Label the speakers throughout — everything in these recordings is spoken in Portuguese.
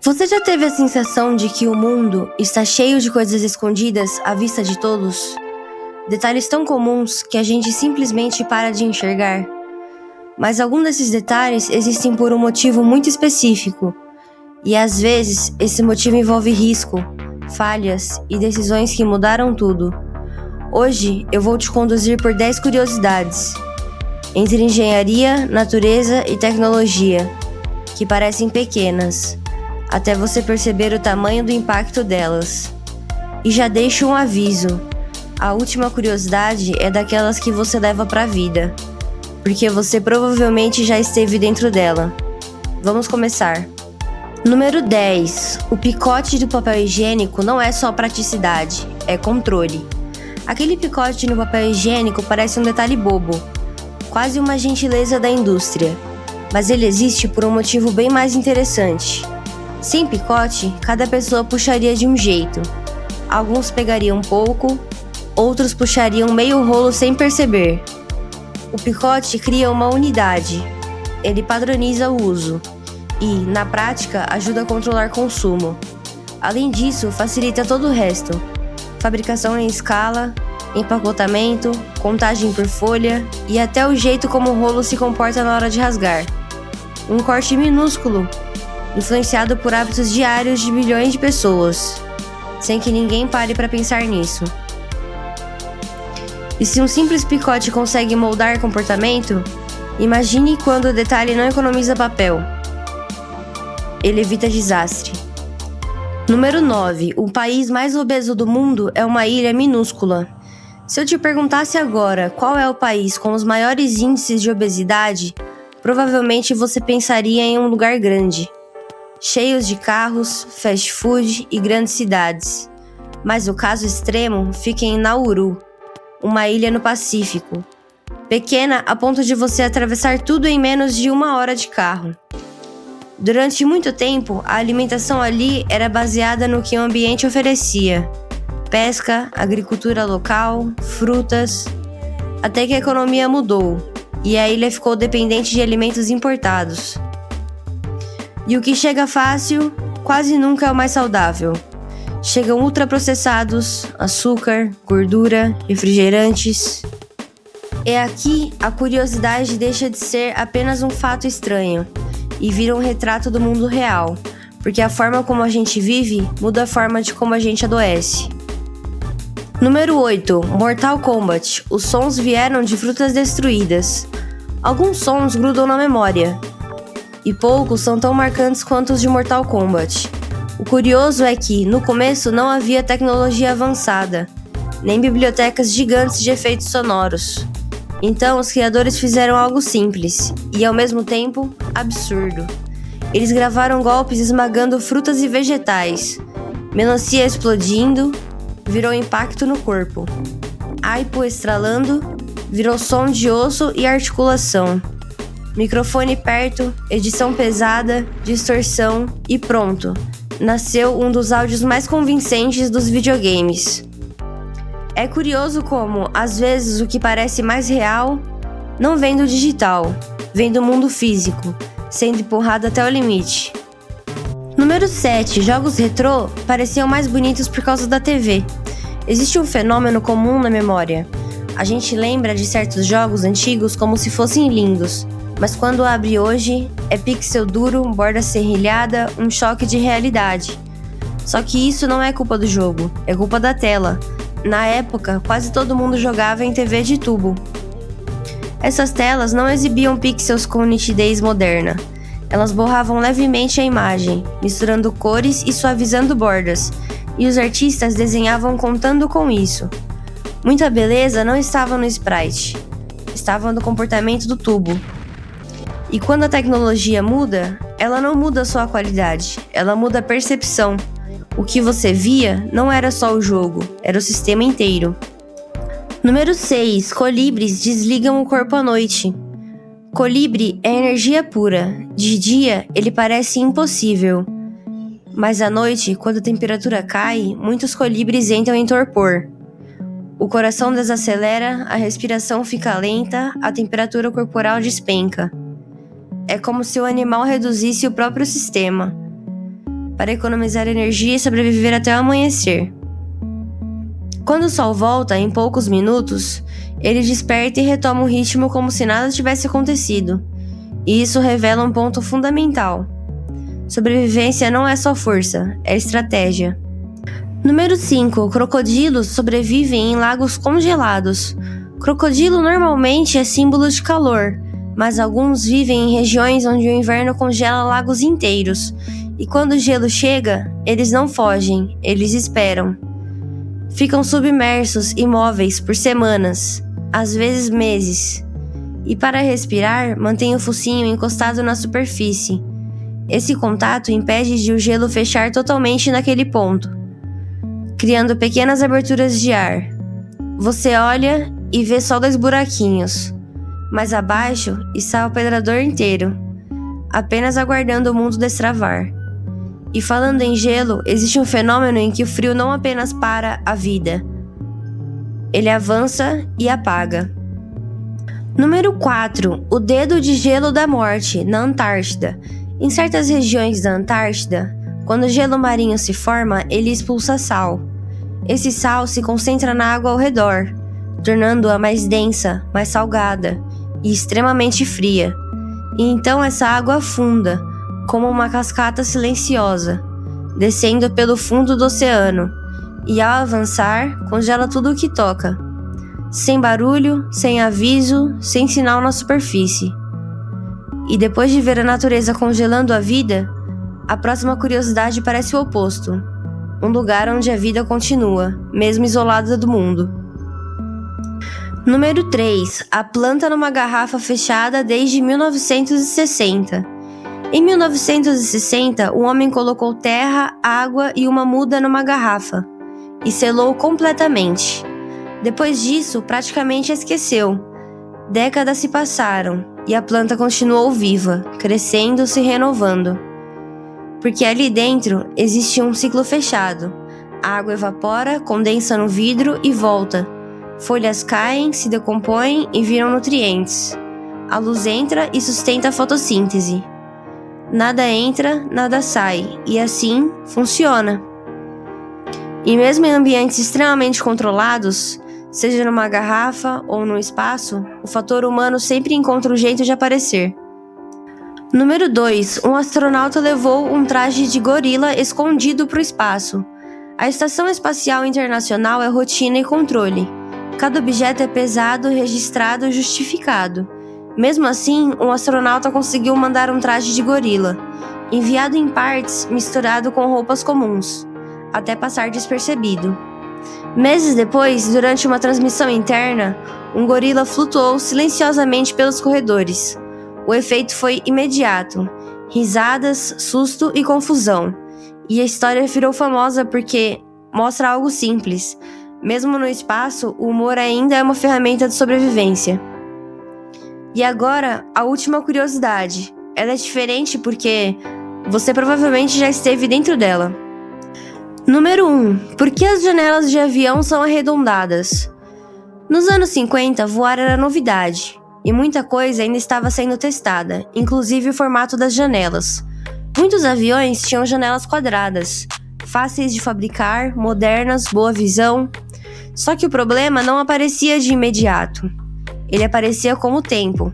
Speaker 1: Você já teve a sensação de que o mundo está cheio de coisas escondidas à vista de todos? Detalhes tão comuns que a gente simplesmente para de enxergar. Mas alguns desses detalhes existem por um motivo muito específico. E às vezes, esse motivo envolve risco, falhas e decisões que mudaram tudo. Hoje, eu vou te conduzir por 10 curiosidades entre engenharia, natureza e tecnologia, que parecem pequenas, até você perceber o tamanho do impacto delas. E já deixo um aviso: a última curiosidade é daquelas que você leva para a vida, porque você provavelmente já esteve dentro dela. Vamos começar. Número 10. O picote do papel higiênico não é só praticidade, é controle. Aquele picote no papel higiênico parece um detalhe bobo, quase uma gentileza da indústria, mas ele existe por um motivo bem mais interessante. Sem picote, cada pessoa puxaria de um jeito. Alguns pegariam pouco, outros puxariam meio rolo sem perceber. O picote cria uma unidade. Ele padroniza o uso e, na prática, ajuda a controlar consumo. Além disso, facilita todo o resto: fabricação em escala, empacotamento, contagem por folha e até o jeito como o rolo se comporta na hora de rasgar. Um corte minúsculo, influenciado por hábitos diários de milhões de pessoas, sem que ninguém pare para pensar nisso. E se um simples picote consegue moldar comportamento, imagine quando o detalhe não economiza papel. Ele evita desastre. Número 9. O país mais obeso do mundo é uma ilha minúscula. Se eu te perguntasse agora qual é o país com os maiores índices de obesidade, provavelmente você pensaria em um lugar grande, cheios de carros, fast food e grandes cidades. Mas o caso extremo fica em Nauru, uma ilha no Pacífico, pequena a ponto de você atravessar tudo em menos de 1 hora de carro. Durante muito tempo, a alimentação ali era baseada no que o ambiente oferecia: pesca, agricultura local, frutas, até que a economia mudou e a ilha ficou dependente de alimentos importados. E o que chega fácil quase nunca é o mais saudável. Chegam ultraprocessados, açúcar, gordura, refrigerantes. É aqui a curiosidade deixa de ser apenas um fato estranho e vira um retrato do mundo real, porque a forma como a gente vive muda a forma de como a gente adoece. Número 8. Mortal Kombat. Os sons vieram de frutas destruídas. Alguns sons grudam na memória, e poucos são tão marcantes quanto os de Mortal Kombat. O curioso é que, no começo, não havia tecnologia avançada, nem bibliotecas gigantes de efeitos sonoros. Então, os criadores fizeram algo simples e, ao mesmo tempo, absurdo. Eles gravaram golpes esmagando frutas e vegetais, melancia explodindo, virou impacto no corpo. Aipo estralando, virou som de osso e articulação. Microfone perto, edição pesada, distorção e pronto. Nasceu um dos áudios mais convincentes dos videogames. É curioso como, às vezes, o que parece mais real não vem do digital, vem do mundo físico, sendo empurrado até o limite. Número 7. Jogos retrô pareciam mais bonitos por causa da TV. Existe um fenômeno comum na memória. A gente lembra de certos jogos antigos como se fossem lindos, mas quando abre hoje, é pixel duro, borda serrilhada, um choque de realidade. Só que isso não é culpa do jogo, é culpa da tela. Na época, quase todo mundo jogava em TV de tubo. Essas telas não exibiam pixels com nitidez moderna. Elas borravam levemente a imagem, misturando cores e suavizando bordas, e os artistas desenhavam contando com isso. Muita beleza não estava no sprite, estava no comportamento do tubo. E quando a tecnologia muda, ela não muda só a qualidade, ela muda a percepção. O que você via não era só o jogo, era o sistema inteiro. Número 6. Colibris desligam o corpo à noite. Colibri é energia pura. De dia, ele parece impossível. Mas à noite, quando a temperatura cai, muitos colibris entram em torpor. O coração desacelera, a respiração fica lenta, a temperatura corporal despenca. É como se o animal reduzisse o próprio sistema. para economizar energia e sobreviver até o amanhecer. Quando o sol volta, em poucos minutos, ele desperta e retoma o ritmo como se nada tivesse acontecido. E isso revela um ponto fundamental. Sobrevivência não é só força, é estratégia. Número 5. Crocodilos sobrevivem em lagos congelados. Crocodilo normalmente é símbolo de calor, mas alguns vivem em regiões onde o inverno congela lagos inteiros. E quando o gelo chega, eles não fogem, eles esperam. Ficam submersos, imóveis, por semanas, às vezes meses. E para respirar, mantêm o focinho encostado na superfície. Esse contato impede de o gelo fechar totalmente naquele ponto, criando pequenas aberturas de ar. Você olha e vê só 2 buraquinhos, mas abaixo está o pedrador inteiro, apenas aguardando o mundo destravar. E falando em gelo, existe um fenômeno em que o frio não apenas para a vida, ele avança e apaga. Número 4. O dedo de gelo da morte, na Antártida. Em certas regiões da Antártida, quando o gelo marinho se forma, ele expulsa sal. Esse sal se concentra na água ao redor, tornando-a mais densa, mais salgada e extremamente fria. E então essa água afunda, como uma cascata silenciosa, descendo pelo fundo do oceano, e ao avançar, congela tudo o que toca, sem barulho, sem aviso, sem sinal na superfície. E depois de ver a natureza congelando a vida, a próxima curiosidade parece o oposto. Um lugar onde a vida continua, mesmo isolada do mundo. Número 3. A planta numa garrafa fechada desde 1960. Em 1960, o homem colocou terra, água e uma muda numa garrafa e selou completamente. Depois disso, praticamente esqueceu. Décadas se passaram e a planta continuou viva, crescendo, se renovando. Porque ali dentro existe um ciclo fechado. A água evapora, condensa no vidro e volta. Folhas caem, se decompõem e viram nutrientes. A luz entra e sustenta a fotossíntese. Nada entra, nada sai, e assim funciona. E mesmo em ambientes extremamente controlados, seja numa garrafa ou no espaço, o fator humano sempre encontra um jeito de aparecer. Número 2. Um astronauta levou um traje de gorila escondido para o espaço. A Estação Espacial Internacional é rotina e controle. Cada objeto é pesado, registrado e justificado. Mesmo assim, um astronauta conseguiu mandar um traje de gorila, enviado em partes, misturado com roupas comuns, até passar despercebido. Meses depois, durante uma transmissão interna, um gorila flutuou silenciosamente pelos corredores. O efeito foi imediato: risadas, susto e confusão. E a história virou famosa porque mostra algo simples. Mesmo no espaço, o humor ainda é uma ferramenta de sobrevivência. E agora, a última curiosidade. Ela é diferente porque você provavelmente já esteve dentro dela. Número 1. Por que as janelas de avião são arredondadas? Nos anos 50, voar era novidade, e muita coisa ainda estava sendo testada, inclusive o formato das janelas. Muitos aviões tinham janelas quadradas, fáceis de fabricar, modernas, boa visão. Só que o problema não aparecia de imediato. Ele aparecia com o tempo.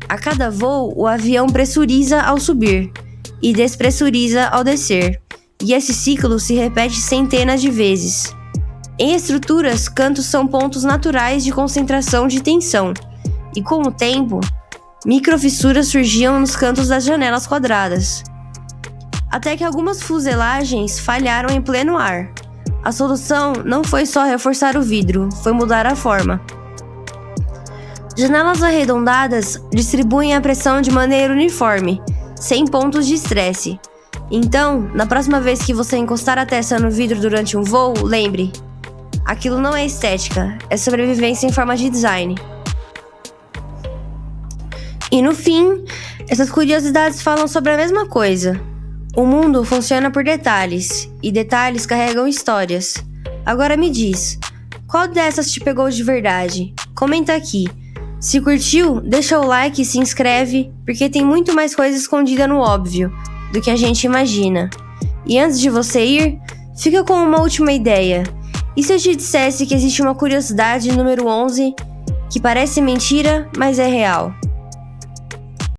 Speaker 1: A cada voo, o avião pressuriza ao subir e despressuriza ao descer. E esse ciclo se repete centenas de vezes. Em estruturas, cantos são pontos naturais de concentração de tensão. E com o tempo, microfissuras surgiam nos cantos das janelas quadradas. Até que algumas fuselagens falharam em pleno ar. A solução não foi só reforçar o vidro, foi mudar a forma. Janelas arredondadas distribuem a pressão de maneira uniforme, sem pontos de estresse. Então, na próxima vez que você encostar a testa no vidro durante um voo, lembre: aquilo não é estética, é sobrevivência em forma de design. E no fim, essas curiosidades falam sobre a mesma coisa. O mundo funciona por detalhes, e detalhes carregam histórias. Agora me diz, qual dessas te pegou de verdade? Comenta aqui. Se curtiu, deixa o like e se inscreve, porque tem muito mais coisa escondida no óbvio do que a gente imagina. E antes de você ir, fica com uma última ideia. E se eu te dissesse que existe uma curiosidade número 11 que parece mentira, mas é real?